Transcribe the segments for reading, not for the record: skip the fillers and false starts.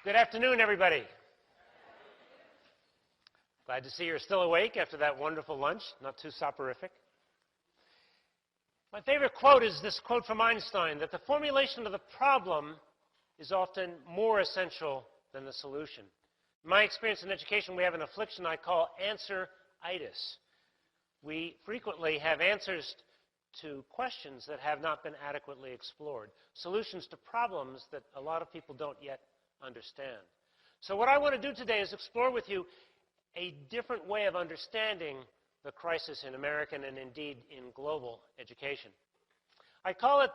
Good afternoon, everybody. Glad to see you're still awake after that wonderful lunch, not too soporific. My favorite quote is this quote from Einstein, that the formulation of the problem is often more essential than the solution. In my experience in education, we have an affliction I call answer-itis. We frequently have answers to questions that have not been adequately explored, solutions to problems that a lot of people don't yet understand. So what I want to do today is explore with you a different way of understanding the crisis in American and indeed in global education. I call it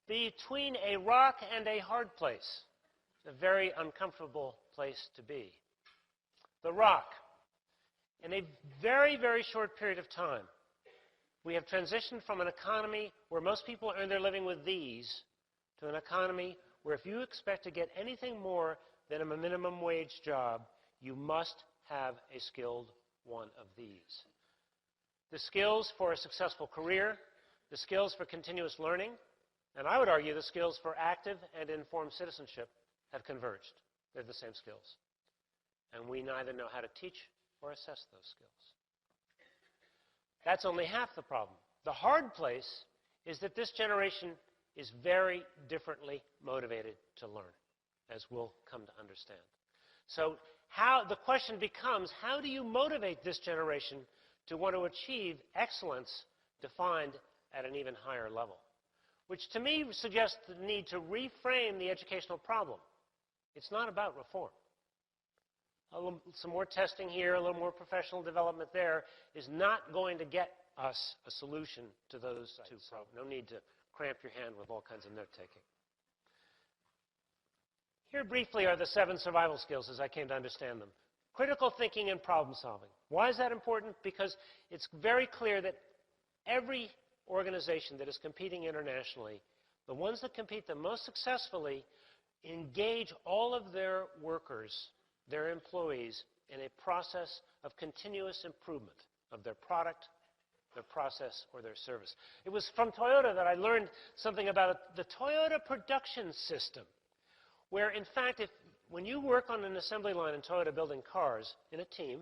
between a rock and a hard place, a very uncomfortable place to be. The rock. In a very, very short period of time, we have transitioned from an economy where most people earn their living with these to an economy where if you expect to get anything more than a minimum wage job, you must have a skilled one of these. The skills for a successful career, the skills for continuous learning, and I would argue the skills for active and informed citizenship have converged. They're the same skills. And we neither know how to teach or assess those skills. That's only half the problem. The hard place is that this generation is very differently motivated to learn, as we'll come to understand. So the question becomes, how do you motivate this generation to want to achieve excellence defined at an even higher level? Which to me suggests the need to reframe the educational problem. It's not about reform. Some more testing here, a little more professional development there is not going to get us a solution to those two problems. No need to cramp your hand with all kinds of note-taking. Here briefly are the 7 survival skills as I came to understand them. Critical thinking and problem solving. Why is that important? Because it's very clear that every organization that is competing internationally, the ones that compete the most successfully, engage all of their workers, their employees, in a process of continuous improvement of their product, their process, or their service. It was from Toyota that I learned something about the Toyota production system, where in fact, when you work on an assembly line in Toyota building cars in a team,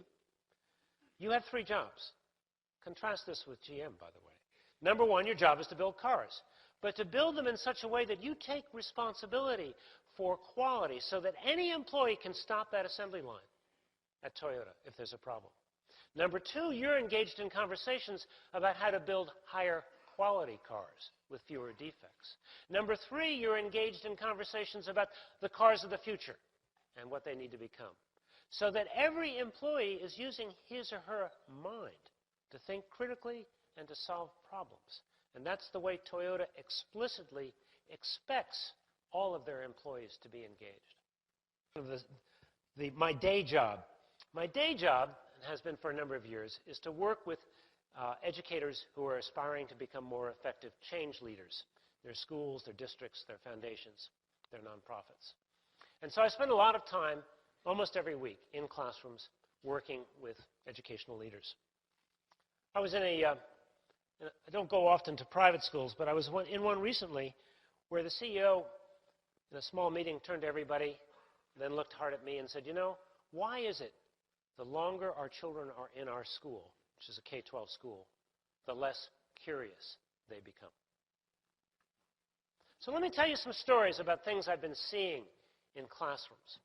you have 3 jobs. Contrast this with GM, by the way. Number 1, your job is to build cars, but to build them in such a way that you take responsibility for quality so that any employee can stop that assembly line at Toyota if there's a problem. Number 2, you're engaged in conversations about how to build higher quality cars with fewer defects. Number 3, you're engaged in conversations about the cars of the future and what they need to become. So that every employee is using his or her mind to think critically and to solve problems. And that's the way Toyota explicitly expects all of their employees to be engaged. My day job. My day job, and has been for a number of years, is to work with educators who are aspiring to become more effective change leaders. Their schools, their districts, their foundations, their nonprofits. And so I spend a lot of time, almost every week, in classrooms working with educational leaders. I was I don't go often to private schools, but I was in one recently where the CEO, in a small meeting, turned to everybody, then looked hard at me and said, you know, why is it the longer our children are in our school, which is a K-12 school, the less curious they become? So let me tell you some stories about things I've been seeing in classrooms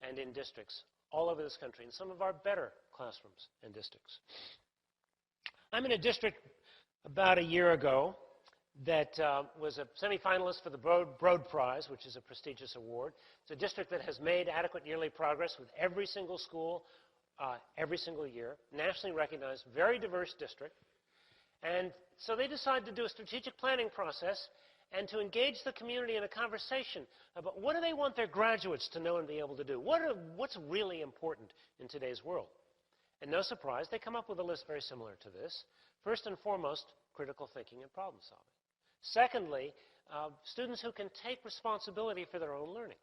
and in districts all over this country, in some of our better classrooms and districts. I'm in a district about a year ago that was a semifinalist for the Broad Prize, which is a prestigious award. It's a district that has made adequate yearly progress with every single school, every single year, nationally recognized, very diverse district. And so they decided to do a strategic planning process and to engage the community in a conversation about what do they want their graduates to know and be able to do? What's really important in today's world? And no surprise, they come up with a list very similar to this. First and foremost, critical thinking and problem solving. Secondly, students who can take responsibility for their own learning.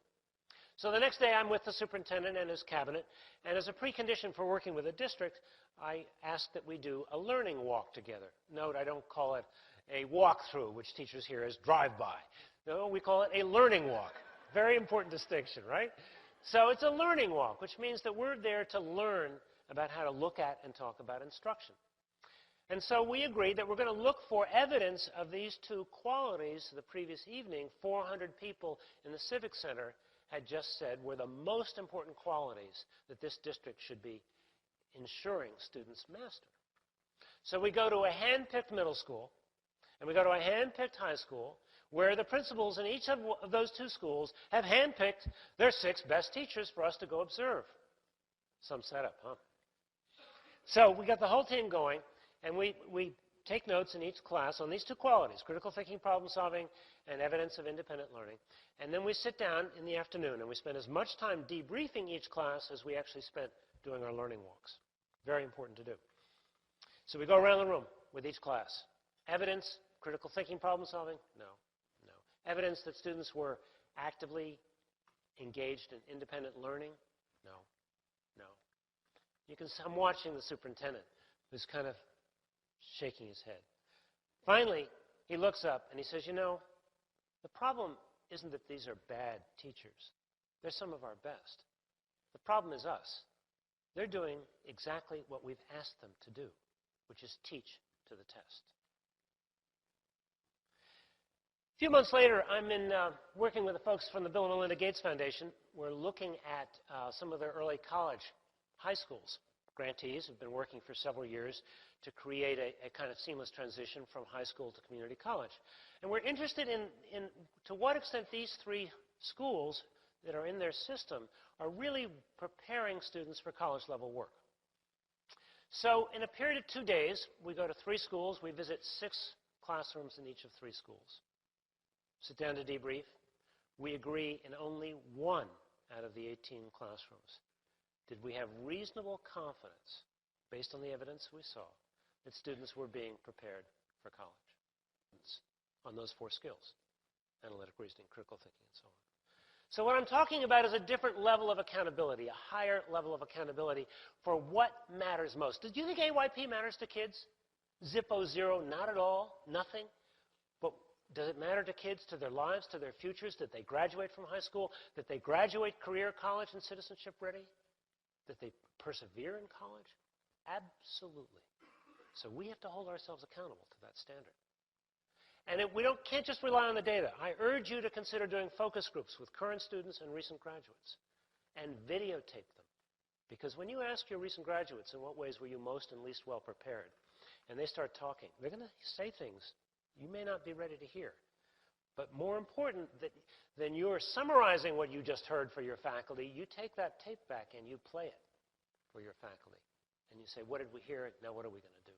So the next day I'm with the superintendent and his cabinet, and as a precondition for working with a district, I ask that we do a learning walk together. Note, I don't call it a walk-through, which teachers hear as drive-by. No, we call it a learning walk. Very important distinction, right? So it's a learning walk, which means that we're there to learn about how to look at and talk about instruction. And so we agreed that we're going to look for evidence of these two qualities. The previous evening, 400 people in the Civic Center had just said were the most important qualities that this district should be ensuring students master. So we go to a hand-picked middle school, and we go to a hand-picked high school, where the principals in each of those two schools have hand-picked their 6 best teachers for us to go observe. Some setup, huh? So we got the whole team going, and we take notes in each class on these two qualities, critical thinking, problem solving, and evidence of independent learning. And then we sit down in the afternoon, and we spend as much time debriefing each class as we actually spent doing our learning walks. Very important to do. So we go around the room with each class. Evidence, critical thinking, problem solving? No. Evidence that students were actively engaged in independent learning? No. I'm watching the superintendent, who's kind of shaking his head. Finally, he looks up and he says, you know, the problem isn't that these are bad teachers. They're some of our best. The problem is us. They're doing exactly what we've asked them to do, which is teach to the test. A few months later, I'm working with the folks from the Bill and Melinda Gates Foundation. We're looking at some of their early college high schools. Grantees have been working for several years to create a kind of seamless transition from high school to community college. And we're interested in to what extent these 3 schools that are in their system are really preparing students for college-level work. So in a period of 2 days, we go to 3 schools. We visit 6 classrooms in each of 3 schools. Sit down to debrief. We agree in only 1 out of the 18 classrooms did we have reasonable confidence, based on the evidence we saw, that students were being prepared for college on those 4 skills: analytic reasoning, critical thinking, and so on. So what I'm talking about is a different level of accountability, a higher level of accountability for what matters most. Do you think AYP matters to kids? Zippo zero, not at all, nothing. But does it matter to kids, to their lives, to their futures, that they graduate from high school, that they graduate career, college, and citizenship ready? That they persevere in college? Absolutely. So we have to hold ourselves accountable to that standard. And we can't just rely on the data. I urge you to consider doing focus groups with current students and recent graduates and videotape them. Because when you ask your recent graduates in what ways were you most and least well prepared, and they start talking, they're going to say things you may not be ready to hear. But more important than you're summarizing what you just heard for your faculty, you take that tape back and you play it for your faculty. And you say, what did we hear? Now what are we going to do?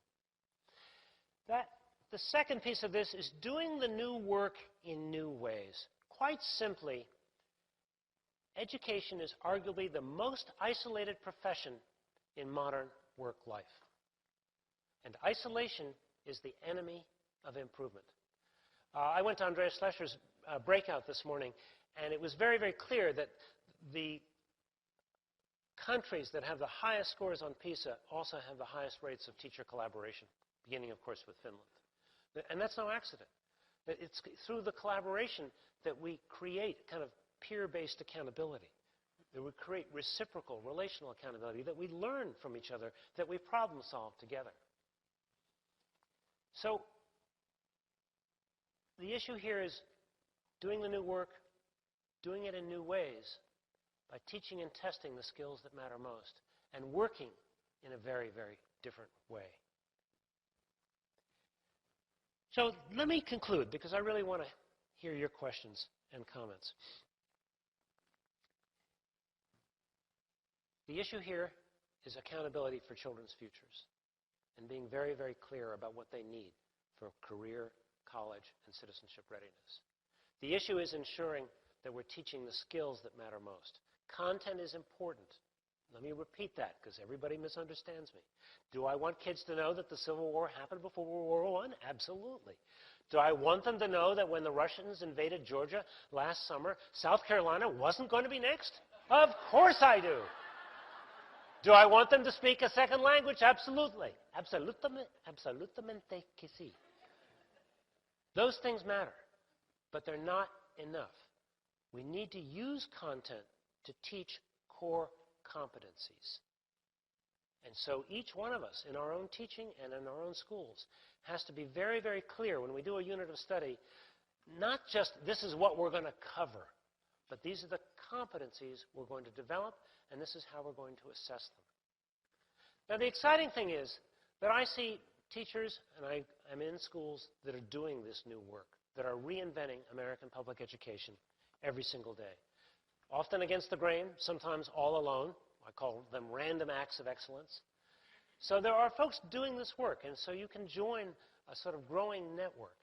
The second piece of this is doing the new work in new ways. Quite simply, education is arguably the most isolated profession in modern work life. And isolation is the enemy of improvement. I went to Andreas Schlescher's breakout this morning, and it was very, very clear that the countries that have the highest scores on PISA also have the highest rates of teacher collaboration, beginning, of course, with Finland. And that's no accident. It's through the collaboration that we create kind of peer-based accountability, that we create reciprocal, relational accountability, that we learn from each other, that we problem solve together. So the issue here is doing the new work, doing it in new ways, by teaching and testing the skills that matter most, and working in a very, very different way. So let me conclude, because I really want to hear your questions and comments. The issue here is accountability for children's futures and being very, very clear about what they need for career, college, and citizenship readiness. The issue is ensuring that we're teaching the skills that matter most. Content is important. Let me repeat that, because everybody misunderstands me. Do I want kids to know that the Civil War happened before World War I? Absolutely. Do I want them to know that when the Russians invaded Georgia last summer, South Carolina wasn't going to be next? Of course I do. Do I want them to speak a second language? Absolutely. Absolutamente que sí. Those things matter, but they're not enough. We need to use content to teach core competencies. And so each one of us in our own teaching and in our own schools has to be very, very clear when we do a unit of study, not just this is what we're going to cover, but these are the competencies we're going to develop, and this is how we're going to assess them. Now, the exciting thing is that I see teachers, and I'm in schools that are doing this new work, that are reinventing American public education every single day. Often against the grain, sometimes all alone. I call them random acts of excellence. So there are folks doing this work, and so you can join a sort of growing network.